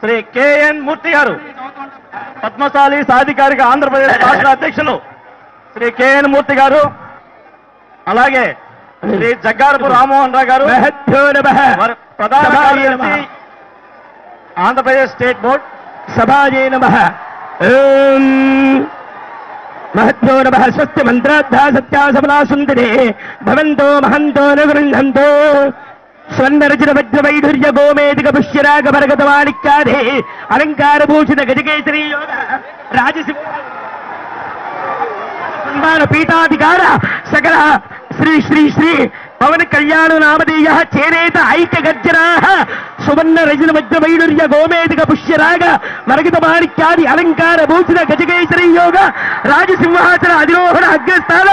Shri KN మూర్తి గారు, పద్మశాలి సాధికారిక ఆంధ్రప్రదేశ్ రాష్ట్ర అధ్యక్షులు శ్రీ కెఎన్ మూర్తి గారు, అలాగే శ్రీ జగ్గారపు రామ్మోహన్ రావు గారు, ప్రధాన కార్యదర్శి ఆంధ్రప్రదేశ్ స్టేట్ బోర్డ్. సభాయే నమః. महत्यो नमः. स्वस्ति मंत्राद्धा सत्या सबला सुंदरे भवन्तो महन्तो न गृह्णन्तो स्वर्णरचित वज्रवैढुर्य गोमेधिक पुष्यराग भरगत माणिक्यादे अलंकार भूषित गजकेसरी योग राजसिंह पीठाधिकार सकल श्री श्री श्री पवन कल्याण नामधेय चेनेत ऐक्य गर्जना सुवर्ण रजन वज्रवैडुर्य गोमेधिक पुष्यराग मरगित माणिक्यादि अलंकार भूषित गजकेसरी योग राजसिंहासन अधिरोहण अग्रस्थान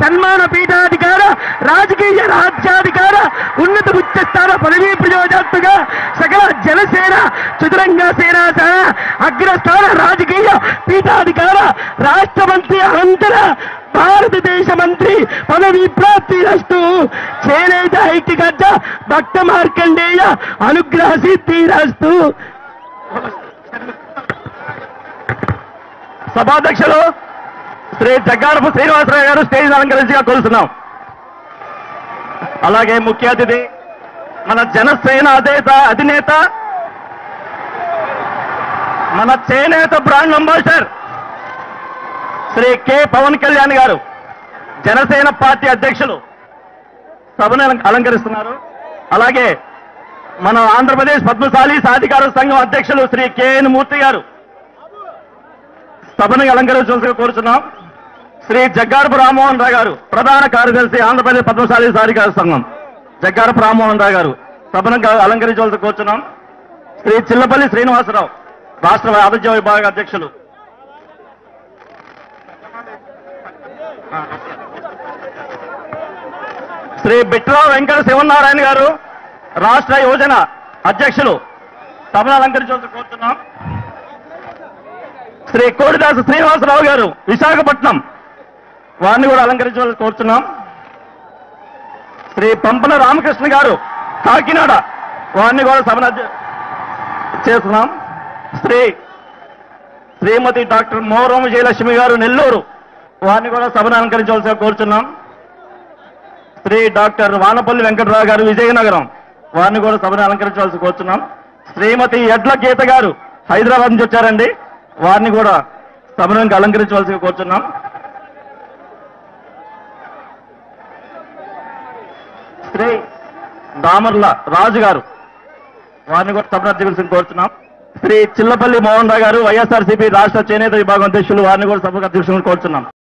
सन्मान पीठाधिकार राजकीय राज्याधिकार उन्नत उच्च स्थान पदवी प्रयोजनात्मक सकल जनसेन चतुरंग सेना सह अग्रस्थान राजकीय पीठाधिकार राष्ट्र मंत्री अनंतर భారతదేశ మంత్రి పదవి ప్రాప్తి రస్తు చేనేత ఐక్యగడ్డ భక్త మార్కండేయ అనుగ్రహ సిద్ధి రస్తు. సభాధ్యక్షులు శ్రీ జగ్గారపు శ్రీనివాసరావు గారు స్టేజ్ అలంకరించగా కోరుతున్నాం. అలాగే ముఖ్య అతిథి మన జనసేన అధినేత మన చేనేత brand ambassador Shri K Pawan Kalyan garu, Janasena party అధ్యక్షులు సభను అలంకరిస్తున్నారు. అలాగే మన ఆంధ్రప్రదేశ్ పద్మశాలి సాధికార సంఘం అధ్యక్షులు శ్రీ కెఎన్ మూర్తి గారు సభను అలంకరించవలసిగా కోరుతున్నాం. శ్రీ జగ్గారపు రామ్మోహన్ రావు గారు, ప్రధాన కార్యదర్శి ఆంధ్రప్రదేశ్ పద్మశాలి సాధికార సంఘం జగ్గారపు రామ్మోహన్ రావు గారు సభను అలంకరించవలసి కోరుతున్నాం. శ్రీ చిల్లపల్లి శ్రీనివాసరావు, రాష్ట్ర ఆరోగ్య విభాగ అధ్యక్షులు. శ్రీ బిట్రావు వెంకట శివనారాయణ గారు, రాష్ట్ర యువజన అధ్యక్షులు సభను అలంకరించవలసి కోరుతున్నాం. శ్రీ కోడిదాసు శ్రీనివాసరావు గారు, విశాఖపట్నం, వారిని కూడా అలంకరించవలసి కోరుతున్నాం. శ్రీ పంపన రామకృష్ణ గారు, కాకినాడ, వారిని కూడా సభను చేస్తున్నాం. శ్రీమతి డాక్టర్ మోరం జయలక్ష్మి గారు, నెల్లూరు, వారిని కూడా సభను అలంకరించవలసిగా కోరుచున్నాం. శ్రీ డాక్టర్ వానపల్లి వెంకటరావు గారు, విజయనగరం, వారిని కూడా సభను అలంకరించవలసి కోరుచున్నాం. శ్రీమతి ఎడ్ల గీత గారు, హైదరాబాద్ నుంచి వచ్చారండి, వారిని కూడా సభను అలంకరించవలసిగా కోరుచున్నాం. శ్రీ దామర్ల రాజు గారు, వారిని కూడా సభను అధ్యక్షులు కోరుచున్నాం. శ్రీ చిల్లపల్లి మోహన్ రావు గారు, వైఎస్ఆర్సీపీ రాష్ట్ర చేనేత విభాగం అధ్యక్షులు, వారిని కూడా సభకు అధ్యక్షులు కోరుచున్నాం.